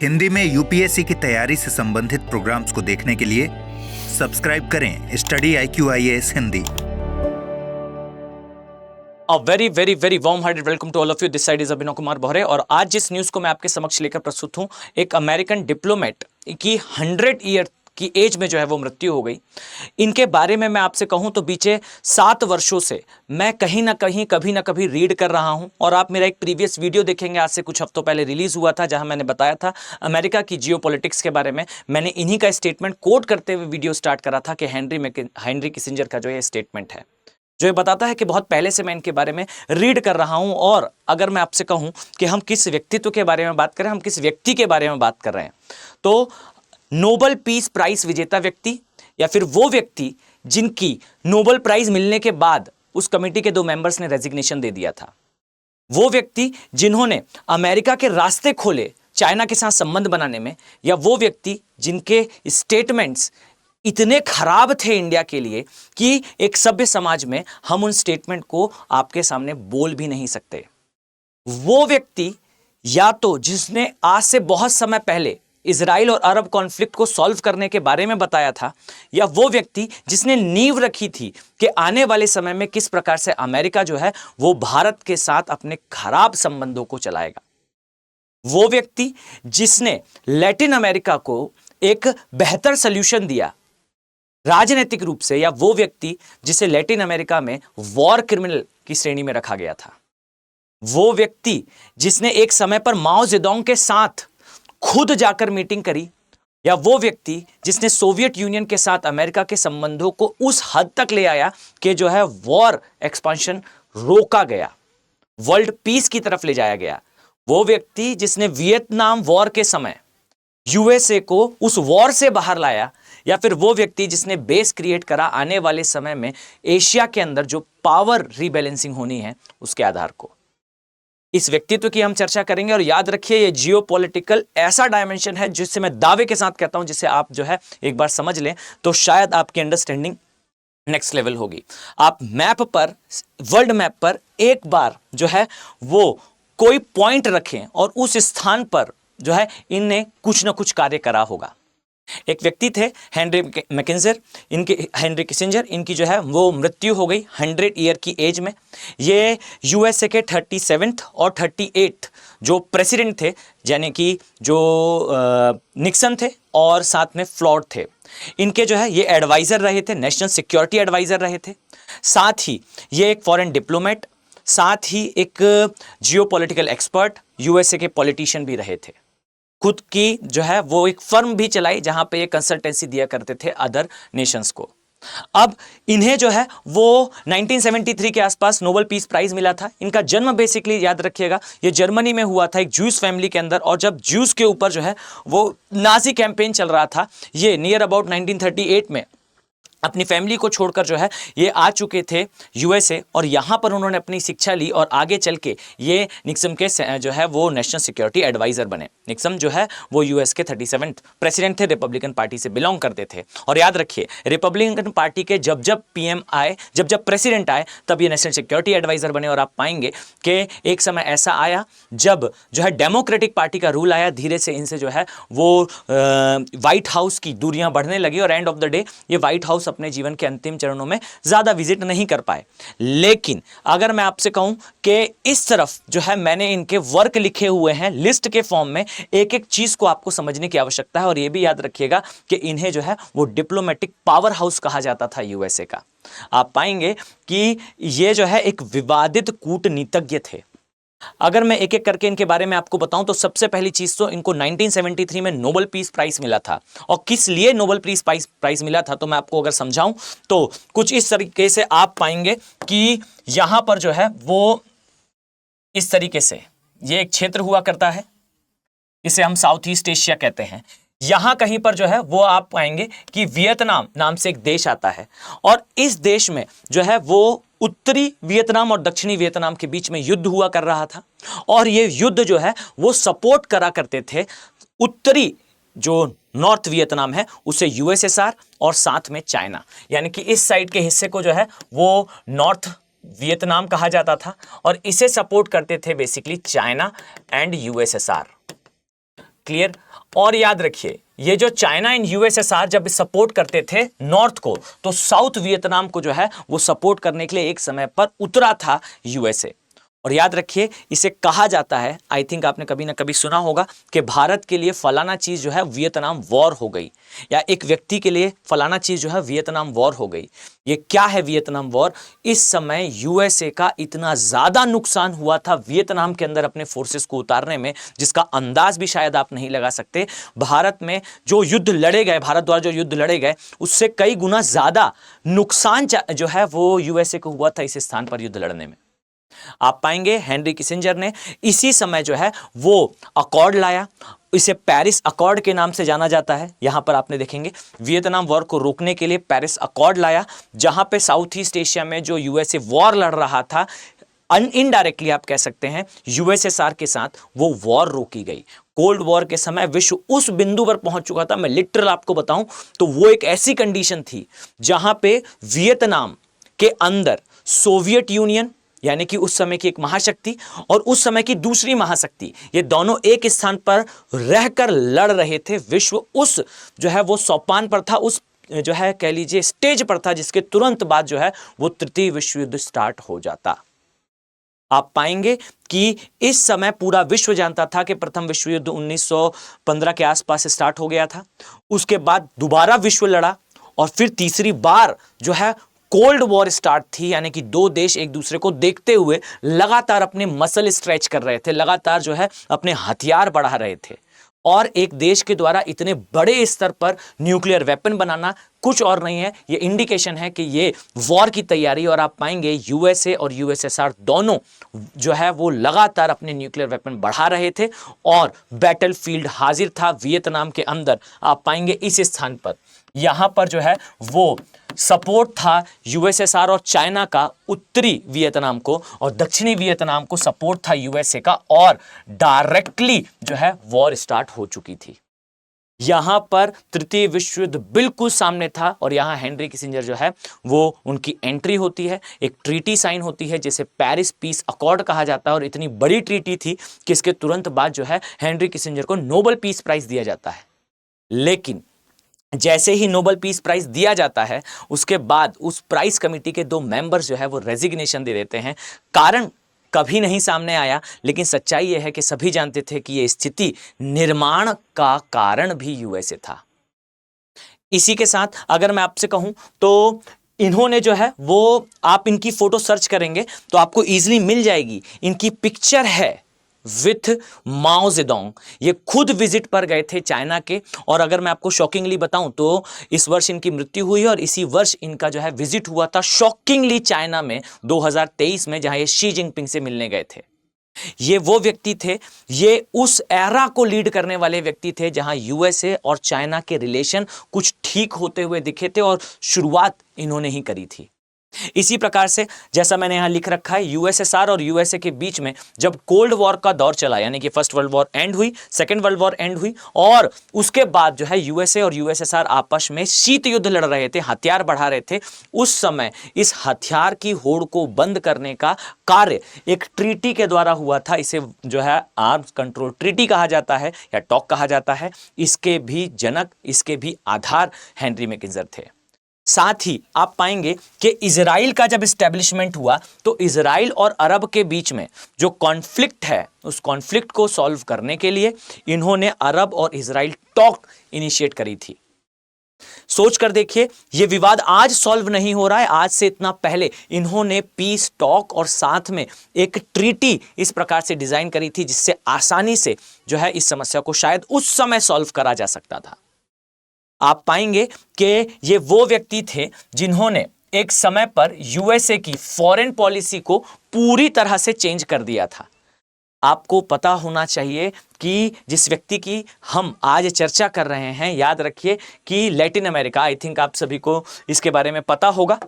हिंदी में यूपीएससी की तैयारी से संबंधित प्रोग्राम्स को देखने के लिए सब्सक्राइब करें study IQ IAS Hindi. A very very very warm hearted welcome to all of you. This side is Abhinav Kumar बहरे और आज जिस न्यूज़ को मैं आपके समक्ष लेकर प्रस्तुत हूँ, एक अमेरिकन डिप्लोमेट की 100 ईयर की एज में जो है वो मृत्यु हो गई। इनके बारे में मैं आपसे कहूं तो बीते 7 वर्षों से मैं कहीं ना कहीं कभी ना कभी रीड कर रहा हूं और आप मेरा एक प्रीवियस वीडियो देखेंगे, आज से कुछ हफ्तों पहले रिलीज हुआ था, जहां मैंने बताया था अमेरिका की जियोपॉलिटिक्स के बारे में। मैंने इन्हीं का स्टेटमेंट कोट करते हुए वीडियो स्टार्ट करा था कि हेनरी किसिंजर का जो ये स्टेटमेंट है, जो ये बताता है कि बहुत पहले से मैं इनके बारे में रीड कर रहा हूं। और अगर मैं आपसे कहूं कि हम किस व्यक्तित्व के बारे में बात करें, हम किस व्यक्ति के बारे में बात कर रहे हैं, तो नोबेल पीस प्राइज विजेता व्यक्ति या फिर वो व्यक्ति जिनकी नोबेल प्राइज मिलने के बाद उस कमेटी के 2 मेंबर्स ने रेजिग्नेशन दे दिया था, वो व्यक्ति जिन्होंने अमेरिका के रास्ते खोले चाइना के साथ संबंध बनाने में, या वो व्यक्ति जिनके स्टेटमेंट्स इतने खराब थे इंडिया के लिए कि एक सभ्य समाज में हम उन स्टेटमेंट को आपके सामने बोल भी नहीं सकते। वो व्यक्ति या तो जिसने आज से बहुत समय पहले इजराइल और अरब कॉन्फ्लिक्ट को सॉल्व करने के बारे में बताया था, या वो व्यक्ति जिसने नींव रखी थी कि आने वाले समय में किस प्रकार से अमेरिका जो है वो भारत के साथ अपने खराब संबंधों को चलाएगा। वो व्यक्ति जिसने लैटिन अमेरिका को एक बेहतर सॉल्यूशन दिया राजनीतिक रूप से, या वो व्यक्ति जिसे लैटिन अमेरिका में वॉर क्रिमिनल की श्रेणी में रखा गया था। वो व्यक्ति जिसने एक समय पर माओ जेडोंग के साथ खुद जाकर मीटिंग करी, या वो व्यक्ति जिसने सोवियत यूनियन के साथ अमेरिका के संबंधों को उस हद तक ले आया कि जो है वॉर एक्सपेंशन रोका गया, वर्ल्ड पीस की तरफ ले जाया गया। वो व्यक्ति जिसने वियतनाम वॉर के समय यूएसए को उस वॉर से बाहर लाया, या फिर वो व्यक्ति जिसने बेस क्रिएट करा आने वाले समय में एशिया के अंदर जो पावर रीबैलेंसिंग होनी है उसके आधार को। इस व्यक्तित्व की हम चर्चा करेंगे। और याद रखिए, ये जियोपॉलिटिकल ऐसा डायमेंशन है जिससे मैं दावे के साथ कहता हूं, जिसे आप जो है एक बार समझ लें तो शायद आपकी अंडरस्टैंडिंग नेक्स्ट लेवल होगी। आप मैप पर, वर्ल्ड मैप पर एक बार जो है वो कोई पॉइंट रखें और उस स्थान पर जो है इनने कुछ ना कुछ कार्य करा होगा। एक व्यक्ति थे हेनरी किसिंजर, इनकी जो है वो मृत्यु हो गई 100 ईयर की एज में। ये यूएसए के 37th और 38th जो प्रेसिडेंट थे, यानी कि जो निक्सन थे और साथ में फ्लॉड थे, इनके जो है ये एडवाइजर रहे थे, नेशनल सिक्योरिटी एडवाइजर रहे थे। साथ ही ये एक फॉरेन डिप्लोमेट, साथ ही एक जियोपॉलिटिकल एक्सपर्ट, यूएसए के पॉलिटिशियन भी रहे थे। खुद की जो है वो एक फर्म भी चलाई जहां पे ये कंसल्टेंसी दिया करते थे अदर नेशंस को। अब इन्हें जो है वो 1973 के आसपास नोबेल पीस प्राइज मिला था। इनका जन्म बेसिकली याद रखिएगा ये जर्मनी में हुआ था, एक ज्यूस फैमिली के अंदर। और जब ज्यूस के ऊपर जो है वो नाजी कैंपेन चल रहा था, ये नियर अबाउट 1938 में अपनी फैमिली को छोड़कर जो है ये आ चुके थे यूएसए, और यहाँ पर उन्होंने अपनी शिक्षा ली और आगे चल के ये निक्सन के जो है वो नेशनल सिक्योरिटी एडवाइज़र बने। निक्सन जो है वो यूएस के 37th प्रेसिडेंट थे, रिपब्लिकन पार्टी से बिलोंग करते थे। और याद रखिए, रिपब्लिकन पार्टी के जब जब पीएम आए, जब जब प्रेसिडेंट आए, तब ये नेशनल सिक्योरिटी एडवाइज़र बने। और आप पाएंगे कि एक समय ऐसा आया जब जो है डेमोक्रेटिक पार्टी का रूल आया, धीरे से इनसे जो है वो व्हाइट हाउस की दूरियां बढ़ने लगी और एंड ऑफ द डे ये व्हाइट हाउस अपने जीवन के अंतिम चरणों में ज्यादा विजिट नहीं कर पाए। लेकिन अगर मैं आपसे कहूं कि इस तरफ जो है मैंने इनके वर्क लिखे हुए हैं लिस्ट के फॉर्म में, एक एक चीज को आपको समझने की आवश्यकता है। और यह भी याद रखिएगा कि इन्हें जो है वो डिप्लोमेटिक पावर हाउस कहा जाता था यूएसए का। आप पाएंगे कि ये जो है एक विवादित कूटनीतिज्ञ थे। अगर मैं एक एक करके इनके बारे में आपको बताऊं तो सबसे पहली चीज तो इनको 1973 में नोबेल पीस प्राइज मिला था। और किस लिए नोबेल पीस प्राइज मिला था तो मैं आपको अगर समझाऊं तो कुछ इस तरीके से आप पाएंगे कि यहां पर जो है वो इस तरीके से ये एक क्षेत्र हुआ करता है, इसे हम साउथ ईस्ट एशिया कहते हैं। यहां कहीं पर जो है वो आप पाएंगे कि वियतनाम नाम से एक देश आता है, और इस देश में जो है वो उत्तरी वियतनाम और दक्षिणी वियतनाम के बीच में युद्ध हुआ कर रहा था। और ये युद्ध जो है वो सपोर्ट करा करते थे उत्तरी जो नॉर्थ वियतनाम है उसे यूएसएसआर और साथ में चाइना, यानी कि इस साइड के हिस्से को जो है वो नॉर्थ वियतनाम कहा जाता था, और इसे सपोर्ट करते थे basically China and USSR. Clear. और याद रखिए, ये जो चाइना एंड यूएसएसआर जब सपोर्ट करते थे नॉर्थ को, तो साउथ वियतनाम को जो है वो सपोर्ट करने के लिए एक समय पर उतरा था यूएसए। और याद रखिए, इसे कहा जाता है, आई थिंक आपने कभी ना कभी सुना होगा कि भारत के लिए फलाना चीज जो है वियतनाम वॉर हो गई, या एक व्यक्ति के लिए फलाना चीज जो है वियतनाम वॉर हो गई। ये क्या है वियतनाम वॉर? इस समय यूएसए का इतना ज्यादा नुकसान हुआ था वियतनाम के अंदर अपने फोर्सेस को उतारने में, जिसका अंदाज भी शायद आप नहीं लगा सकते। भारत में जो युद्ध लड़े गए, भारत द्वारा जो युद्ध लड़े गए, उससे कई गुना ज्यादा नुकसान जो है वो यूएसए को हुआ था इस स्थान पर युद्ध लड़ने में। आप पाएंगे हेनरी किसिंजर ने इसी समय जो है वो अकॉर्ड लाया, इसे पेरिस अकॉर्ड के नाम से जाना जाता है। यहां पर आपने देखेंगे वियतनाम वॉर को रोकने के लिए पेरिस अकॉर्ड लाया, जहां पे साउथ ईस्ट एशिया में जो यूएसए वॉर लड़ रहा था, इनडायरेक्टली आप कह सकते हैं यूएसएसआर के साथ वो वॉर रोकी गई। कोल्ड वॉर के समय विश्व उस बिंदु पर पहुंच चुका था, मैं लिटरल आपको बताऊं तो वो एक ऐसी कंडीशन थी जहां पे वियतनाम के अंदर सोवियत यूनियन, यानी कि उस समय की एक महाशक्ति, और उस समय की दूसरी महाशक्ति, ये दोनों एक स्थान पर रहकर लड़ रहे थे। विश्व उस जो है वो सोपान पर था, उस जो है कह लीजिए स्टेज पर था, जिसके तुरंत बाद जो है वो तृतीय विश्व युद्ध स्टार्ट हो जाता। आप पाएंगे कि इस समय पूरा विश्व जानता था कि प्रथम विश्व युद्ध 1915 के आसपास स्टार्ट हो गया था। उसके बाद दोबारा विश्व लड़ा, और फिर तीसरी बार जो है कोल्ड वॉर स्टार्ट थी, यानी कि दो देश एक दूसरे को देखते हुए लगातार अपने मसल स्ट्रेच कर रहे थे, लगातार जो है अपने हथियार बढ़ा रहे थे। और एक देश के द्वारा इतने बड़े स्तर पर न्यूक्लियर वेपन बनाना कुछ और नहीं है, ये इंडिकेशन है कि ये वॉर की तैयारी। और आप पाएंगे यूएसए और यूएसएसआर दोनों जो है वो लगातार अपने न्यूक्लियर वेपन बढ़ा रहे थे, और बैटलफील्ड हाजिर था वियतनाम के अंदर। आप पाएंगे इस स्थान पर, यहां पर जो है वो सपोर्ट था यूएसएसआर और चाइना का उत्तरी वियतनाम को, और दक्षिणी वियतनाम को सपोर्ट था यूएसए का, और डायरेक्टली जो है वॉर स्टार्ट हो चुकी थी। यहां पर तृतीय विश्व युद्ध बिल्कुल सामने था, और यहां हेनरी किसिंजर जो है वो उनकी एंट्री होती है, एक ट्रीटी साइन होती है जिसे पेरिस पीस अकॉर्ड कहा जाता है। और इतनी बड़ी ट्रीटी थी कि इसके तुरंत बाद जो है हेनरी किसिंजर को नोबेल पीस प्राइज दिया जाता है। लेकिन जैसे ही नोबेल पीस प्राइज दिया जाता है, उसके बाद उस प्राइज कमेटी के 2 मेंबर्स जो है वो रेजिग्नेशन दे देते हैं। कारण कभी नहीं सामने आया, लेकिन सच्चाई यह है कि सभी जानते थे कि यह स्थिति निर्माण का कारण भी यूएसए था। इसी के साथ अगर मैं आपसे कहूं तो इन्होंने जो है वो, आप इनकी फोटो सर्च करेंगे तो आपको इजीली मिल जाएगी। इनकी पिक्चर है विथ माओ जेडोंग। ये खुद विजिट पर गए थे चाइना के, और अगर मैं आपको शॉकिंगली बताऊं तो इस वर्ष इनकी मृत्यु हुई, और इसी वर्ष इनका जो है विजिट हुआ था शॉकिंगली चाइना में 2023 में, जहां ये शी जिनपिंग से मिलने गए थे। ये वो व्यक्ति थे, ये उस एरा को लीड करने वाले व्यक्ति थे जहां यूएसए और चाइना के रिलेशन कुछ ठीक होते हुए दिखे थे, और शुरुआत इन्होंने ही करी थी। इसी प्रकार से जैसा मैंने यहां लिख रखा है, यूएसएसआर और यूएसए के बीच में जब कोल्ड वॉर का दौर चला, यानी कि फर्स्ट वर्ल्ड वॉर एंड हुई, सेकेंड वर्ल्ड वॉर एंड हुई, और उसके बाद जो है यूएसए और यूएसएसआर आपस में शीत युद्ध लड़ रहे थे, हथियार बढ़ा रहे थे। उस समय इस हथियार की होड़ को बंद करने का कार्य एक ट्रीटी के द्वारा हुआ था। इसे जो है आर्म्स कंट्रोल ट्रीटी कहा जाता है, या टॉक कहा जाता है। इसके भी जनक, इसके भी आधार हेनरी मैकिन्जर थे। साथ ही आप पाएंगे कि इजराइल का जब इस्टेब्लिशमेंट हुआ, तो इजराइल और अरब के बीच में जो कॉन्फ्लिक्ट है, उस कॉन्फ्लिक्ट को सॉल्व करने के लिए इन्होंने अरब और इजराइल टॉक इनिशिएट करी थी। सोच कर देखिए, यह विवाद आज सॉल्व नहीं हो रहा है, आज से इतना पहले इन्होंने पीस टॉक और साथ में एक ट्रीटी इस प्रकार से डिजाइन करी थी जिससे आसानी से जो है इस समस्या को शायद उस समय सॉल्व करा जा सकता था। आप पाएंगे कि ये वो व्यक्ति थे जिन्होंने एक समय पर यूएसए की फॉरेन पॉलिसी को पूरी तरह से चेंज कर दिया था। आपको पता होना चाहिए कि जिस व्यक्ति की हम आज चर्चा कर रहे हैं, याद रखिए कि लैटिन अमेरिका, आई थिंक आप सभी को इसके बारे में पता होगा।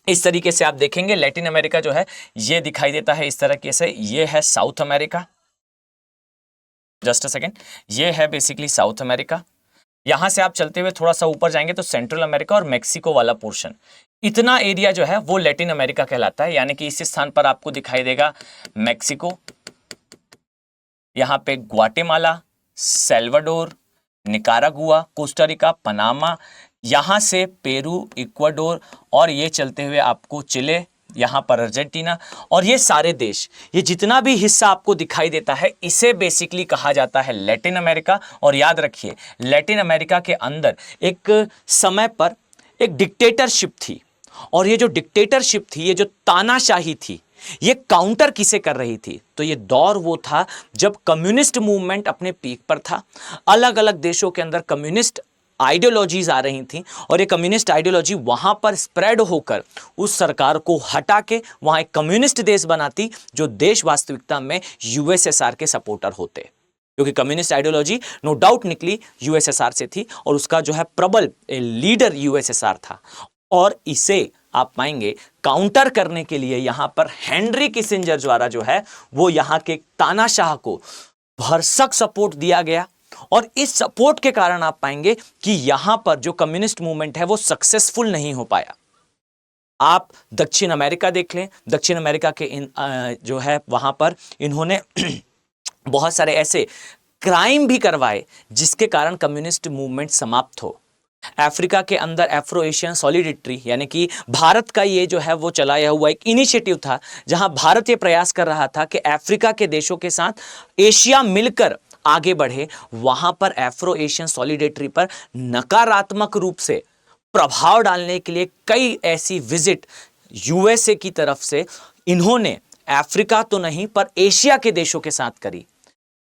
इस तरीके से आप देखेंगे लैटिन अमेरिका जो है ये दिखाई देता है इस तरीके से, ये है south America, just a second, ये है बेसिकली साउथ अमेरिका। यहां से आप चलते हुए थोड़ा सा ऊपर जाएंगे तो सेंट्रल अमेरिका और मेक्सिको वाला पोर्शन, इतना एरिया जो है वो लैटिन अमेरिका कहलाता है। यानी कि इस स्थान पर आपको दिखाई देगा मेक्सिको, यहां पे Guatemala, Salvador, Nicaragua, Costa Rica, Panama, यहाँ से पेरू, इक्वाडोर और ये चलते हुए आपको चिले, यहाँ पर अर्जेंटीना और ये सारे देश, ये जितना भी हिस्सा आपको दिखाई देता है इसे बेसिकली कहा जाता है लैटिन अमेरिका। और याद रखिए लैटिन अमेरिका के अंदर एक समय पर एक डिक्टेटरशिप थी और ये जो डिक्टेटरशिप थी, ये जो तानाशाही थी, ये काउंटर किसे कर रही थी? तो ये दौर वो था जब कम्युनिस्ट मूवमेंट अपने पीक पर था। अलग अलग देशों के अंदर कम्युनिस्ट आइडियोलॉजीज आ रही थी और ये कम्युनिस्ट आइडियोलॉजी वहां पर स्प्रेड होकर उस सरकार को हटा के वहां एक कम्युनिस्ट देश बनाती, जो देश वास्तविकता में यूएसएसआर के सपोर्टर होते, क्योंकि कम्युनिस्ट आइडियोलॉजी नो डाउट निकली यूएसएसआर से थी और उसका जो है प्रबल लीडर यूएसएसआर था। और इसे आप पाएंगे काउंटर करने के लिए यहां पर हेनरी किसिंजर द्वारा जो है वो यहां के तानाशाह को भरसक सपोर्ट दिया गया। और इस सपोर्ट के कारण आप पाएंगे कि यहां पर जो कम्युनिस्ट मूवमेंट है वो सक्सेसफुल नहीं हो पाया। आप दक्षिण अमेरिका देख लें, दक्षिण अमेरिका के जो है वहां पर इन्होंने बहुत सारे ऐसे क्राइम भी करवाए जिसके कारण कम्युनिस्ट मूवमेंट समाप्त हो। अफ्रीका के अंदर एफ्रो एशियन सॉलिडेरिटी यानी कि भारत का ये जो है वो चलाया हुआ एक इनिशिएटिव था, जहां भारत ये प्रयास कर रहा था कि अफ्रीका के देशों के साथ एशिया मिलकर आगे बढ़े। वहां पर एफ्रो एशियन सॉलिडेरिटी पर नकारात्मक रूप से प्रभाव डालने के लिए कई ऐसी विजिट यूएसए की तरफ से इन्होंने अफ्रीका तो नहीं पर एशिया के देशों के साथ करी।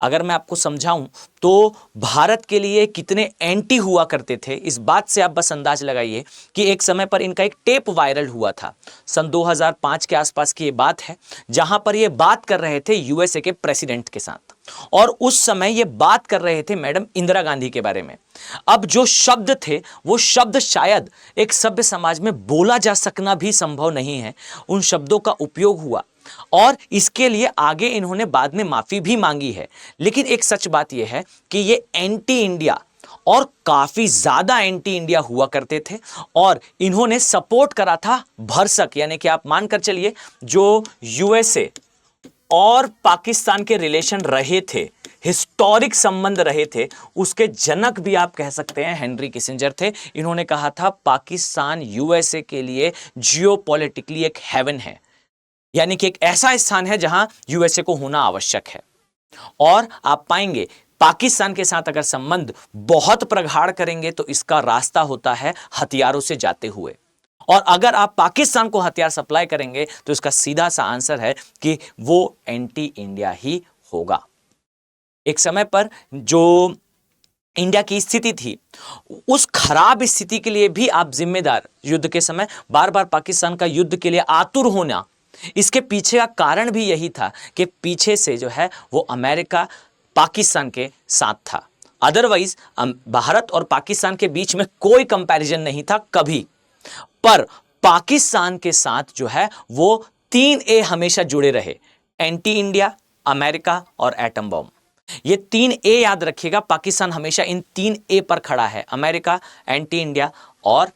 अगर मैं आपको समझाऊं तो भारत के लिए कितने एंटी हुआ करते थे, इस बात से आप बस अंदाज लगाइए कि एक समय पर इनका एक टेप वायरल हुआ था, सन 2005 के आसपास की ये बात है, जहां पर ये बात कर रहे थे यूएसए के प्रेसिडेंट के साथ और उस समय ये बात कर रहे थे मैडम इंदिरा गांधी के बारे में। अब जो शब्द थे वो शब्द शायद एक सभ्य समाज में बोला जा सकना भी संभव नहीं है, उन शब्दों का उपयोग हुआ और इसके लिए आगे इन्होंने बाद में माफी भी मांगी है। लेकिन एक सच बात यह है कि ये एंटी इंडिया और काफी ज्यादा एंटी इंडिया हुआ करते थे और इन्होंने सपोर्ट करा था भरसक, यानी कि आप मानकर चलिए जो यूएसए और पाकिस्तान के रिलेशन रहे थे, हिस्टोरिक संबंध रहे थे, उसके जनक भी आप कह सकते हैं हेनरी किसिंजर थे। इन्होंने कहा था पाकिस्तान यूएसए के लिए जियोपॉलिटिकली एक हेवन है, यानी कि एक ऐसा स्थान है जहां यूएसए को होना आवश्यक है। और आप पाएंगे पाकिस्तान के साथ अगर संबंध बहुत प्रगाढ़ करेंगे तो इसका रास्ता होता है हथियारों से जाते हुए, और अगर आप पाकिस्तान को हथियार सप्लाई करेंगे तो इसका सीधा सा आंसर है कि वो एंटी इंडिया ही होगा। एक समय पर जो इंडिया की स्थिति थी उस खराब स्थिति के लिए भी आप जिम्मेदार, युद्ध के समय बार बार पाकिस्तान का युद्ध के लिए आतुर होना, इसके पीछे का कारण भी यही था कि पीछे से जो है वो अमेरिका पाकिस्तान के साथ था। अदरवाइज भारत और पाकिस्तान के बीच में कोई कंपैरिजन नहीं था कभी, पर पाकिस्तान के साथ जो है वो 3A हमेशा जुड़े रहे, एंटी इंडिया, अमेरिका और एटम बॉम्ब। ये 3A याद रखिएगा, पाकिस्तान हमेशा इन 3A पर खड़ा है, अमेरिका, एंटी इंडिया और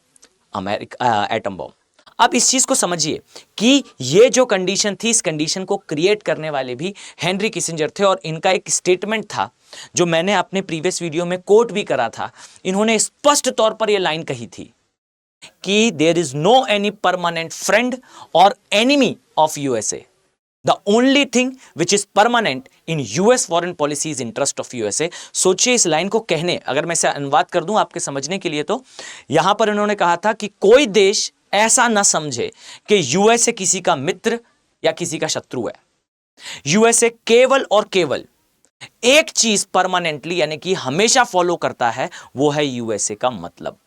अमेरिका एटम बॉम्ब। अब इस चीज को समझिए कि ये जो कंडीशन थी, इस कंडीशन को क्रिएट करने वाले भी हेनरी किसिंजर थे और इनका एक स्टेटमेंट था जो मैंने अपने प्रीवियस वीडियो में कोट भी करा था। इन्होंने स्पष्ट तौर पर यह लाइन कही थी कि there is no any permanent friend और enemy of USA, the only thing which is permanent in US foreign policy is interest of USA. सोचिए इस लाइन को कहने, अगर मैं इसे अनुवाद कर दूं आपके समझने के लिए, तो यहां पर इन्होंने कहा था कि कोई देश ऐसा न समझे कि यूएसए किसी का मित्र या किसी का शत्रु है। यूएसए केवल और केवल एक चीज परमानेंटली यानी कि हमेशा फॉलो करता है, वो है यूएसए का मतलब।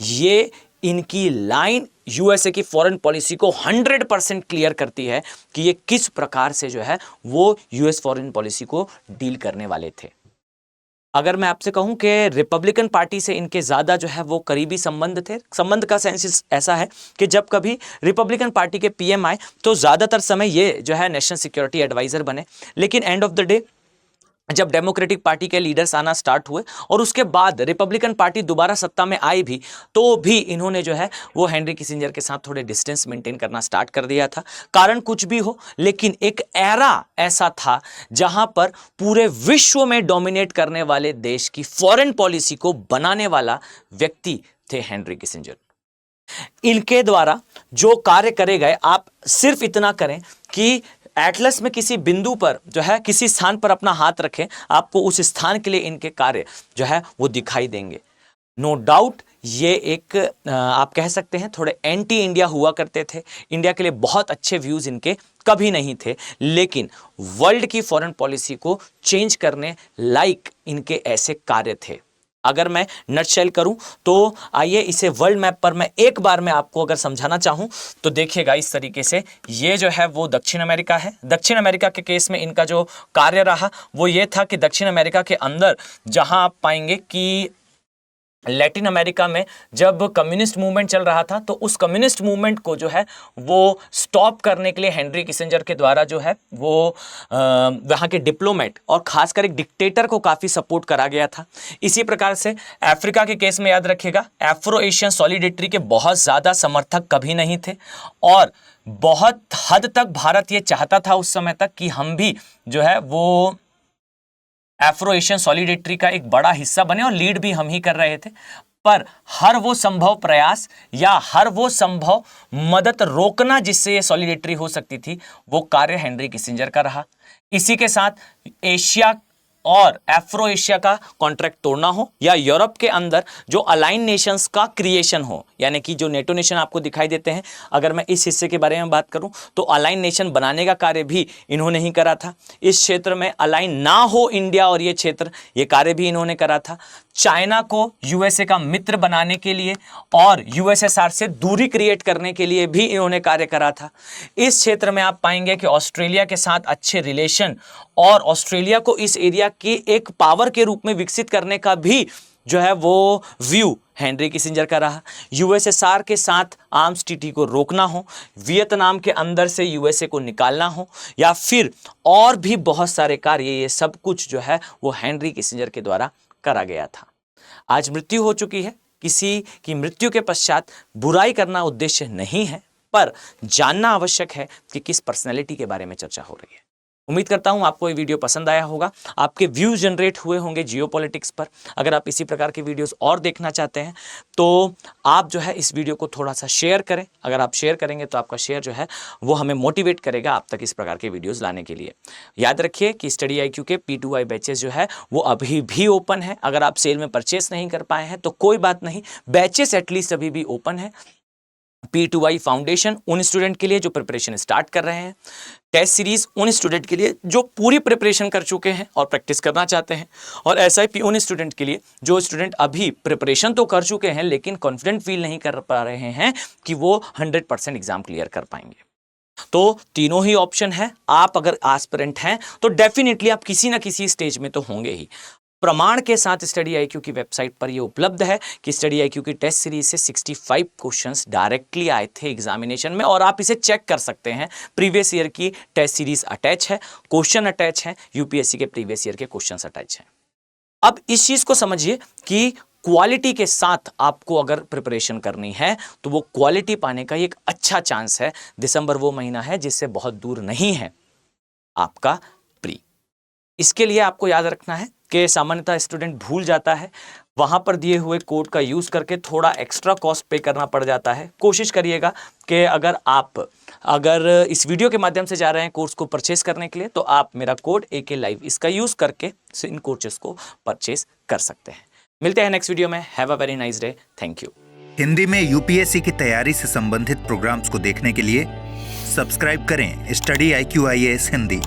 ये इनकी लाइन यूएसए की फॉरेन पॉलिसी को 100% क्लियर करती है कि ये किस प्रकार से जो है वो यूएस फॉरेन पॉलिसी को डील करने वाले थे। अगर मैं आपसे कहूं कि रिपब्लिकन पार्टी से इनके ज़्यादा जो है वो करीबी संबंध थे, संबंध का सेंस ऐसा है कि जब कभी रिपब्लिकन पार्टी के पीएम आए तो ज़्यादातर समय ये जो है नेशनल सिक्योरिटी एडवाइज़र बने, लेकिन एंड ऑफ द डे जब डेमोक्रेटिक पार्टी के लीडर्स आना स्टार्ट हुए और उसके बाद रिपब्लिकन पार्टी दोबारा सत्ता में आई भी, तो भी इन्होंने जो है वो हेनरी किसिंजर के साथ थोड़े डिस्टेंस मेंटेन करना स्टार्ट कर दिया था। कारण कुछ भी हो, लेकिन एक एरा ऐसा था जहां पर पूरे विश्व में डोमिनेट करने वाले देश की फॉरेन पॉलिसी को बनाने वाला व्यक्ति थे हेनरी किसिंजर। इनके द्वारा जो कार्य करे गए, आप सिर्फ इतना करें कि एटलस में किसी बिंदु पर जो है, किसी स्थान पर अपना हाथ रखें, आपको उस स्थान के लिए इनके कार्य जो है वो दिखाई देंगे। नो डाउट ये एक आप कह सकते हैं थोड़े एंटी इंडिया हुआ करते थे। इंडिया के लिए बहुत अच्छे व्यूज इनके कभी नहीं थे, लेकिन वर्ल्ड की फॉरेन पॉलिसी को चेंज करने लायक इनके ऐसे कार्य थे। अगर मैं नटशेल करूं तो आइए इसे वर्ल्ड मैप पर मैं एक बार में आपको अगर समझाना चाहूं तो देखिएगा इस तरीके से। ये जो है वो दक्षिण अमेरिका है। दक्षिण अमेरिका के केस में इनका जो कार्य रहा वो ये था कि दक्षिण अमेरिका के अंदर जहां आप पाएंगे कि लैटिन अमेरिका में जब कम्युनिस्ट मूवमेंट चल रहा था, तो उस कम्युनिस्ट मूवमेंट को जो है वो स्टॉप करने के लिए हेनरी किसिंजर के द्वारा जो है वो वहाँ के डिप्लोमेट और खासकर एक डिक्टेटर को काफ़ी सपोर्ट करा गया था। इसी प्रकार से अफ्रीका के केस में याद रखिएगा, एफ्रो एशियन सॉलिडेरिटी के बहुत ज़्यादा समर्थक कभी नहीं थे और बहुत हद तक भारत ये चाहता था उस समय तक कि हम भी जो है वो एफ्रो एशियन सॉलिडेरिटी का एक बड़ा हिस्सा बने और लीड भी हम ही कर रहे थे। पर हर वो संभव प्रयास या हर वो संभव मदद रोकना जिससे ये सॉलिडेरिटी हो सकती थी, वो कार्य हेनरी किसिंजर का रहा। इसी के साथ एशिया और एफ्रो एशिया का कॉन्ट्रैक्ट तोड़ना हो या यूरोप के अंदर जो अलाइन नेशंस का क्रिएशन हो, यानी कि जो नेटो नेशन आपको दिखाई देते हैं, अगर मैं इस हिस्से के बारे में बात करूं तो अलाइन नेशन बनाने का कार्य भी इन्होंने ही करा था। इस क्षेत्र में अलाइन ना हो इंडिया और ये क्षेत्र, ये कार्य भी इन्होंने करा था। चाइना को यूएसए का मित्र बनाने के लिए और यूएसएसआर से दूरी क्रिएट करने के लिए भी इन्होंने कार्य करा था। इस क्षेत्र में आप पाएंगे कि ऑस्ट्रेलिया के साथ अच्छे रिलेशन और ऑस्ट्रेलिया को इस एरिया की एक पावर के रूप में विकसित करने का भी जो है वो व्यू हेनरी किसिंजर का रहा। यूएसएसआर के साथ आर्म्स ट्रीटी को रोकना हो, वियतनाम के अंदर से यूएसए को निकालना हो, या फिर और भी बहुत सारे कार्य, ये सब कुछ जो है वो हेनरी किसिंजर के द्वारा करा गया था। आज मृत्यु हो चुकी है। किसी की मृत्यु के पश्चात बुराई करना उद्देश्य नहीं है, पर जानना आवश्यक है कि किस पर्सनैलिटी के बारे में चर्चा हो रही है। उम्मीद करता हूं आपको ये वीडियो पसंद आया होगा, आपके व्यूज जनरेट हुए होंगे जियोपॉलिटिक्स पर। अगर आप इसी प्रकार के वीडियोस और देखना चाहते हैं तो आप जो है इस वीडियो को थोड़ा सा शेयर करें। अगर आप शेयर करेंगे तो आपका शेयर जो है वो हमें मोटिवेट करेगा आप तक इस प्रकार के वीडियोस लाने के लिए। याद रखिए कि स्टडी IQ के P2I बैचेस जो है वो अभी भी ओपन है। अगर आप सेल में परचेस नहीं कर पाए हैं तो कोई बात नहीं, बैचेस एटलीस्ट अभी भी ओपन है। P2I फाउंडेशन उन स्टूडेंट के लिए जो प्रिपरेशन स्टार्ट कर रहे हैं, टेस्ट सीरीज उन स्टूडेंट के लिए जो पूरी प्रिपरेशन कर चुके हैं और प्रैक्टिस करना चाहते हैं, और SIP उन स्टूडेंट के लिए जो स्टूडेंट अभी प्रिपरेशन तो कर चुके हैं लेकिन कॉन्फिडेंट फील नहीं कर पा रहे हैं कि वो 100% एग्जाम क्लियर कर पाएंगे। तो तीनों ही ऑप्शन है। आप अगर एस्पिरेंट हैं तो डेफिनेटली आप किसी ना किसी स्टेज में तो होंगे ही। प्रमाण के साथ स्टडी IQ की वेबसाइट पर यह उपलब्ध है कि स्टडी IQ की टेस्ट सीरीज से 65 क्वेश्चंस डायरेक्टली आए थे एग्जामिनेशन में, और आप इसे चेक कर सकते हैं। प्रीवियस ईयर की टेस्ट सीरीज अटैच है, क्वेश्चन अटैच है, UPSC के प्रीवियस ईयर के क्वेश्चंस अटैच हैं। अब इस चीज को समझिए कि क्वालिटी के साथ आपको अगर प्रिपरेशन करनी है तो वो क्वालिटी पाने का एक अच्छा चांस है। दिसंबर वो महीना है जिससे बहुत दूर नहीं है आपका प्री। इसके लिए आपको याद रखना है कि सामान्यतः स्टूडेंट भूल जाता है, वहां पर दिए हुए कोड का यूज करके थोड़ा एक्स्ट्रा कॉस्ट पे करना पड़ जाता है। कोशिश करिएगा कि अगर इस वीडियो के माध्यम से जा रहे हैं कोर्स को परचेस करने के लिए तो आप मेरा कोड AK Live इसका यूज करके इन कोर्सेस को परचेस कर सकते हैं। मिलते हैं नेक्स्ट वीडियो में। Have a very nice day. Thank you. Hindi में UPSC की तैयारी से संबंधित प्रोग्राम्स को देखने के लिए सब्सक्राइब करें स्टडी IQ IAS हिंदी।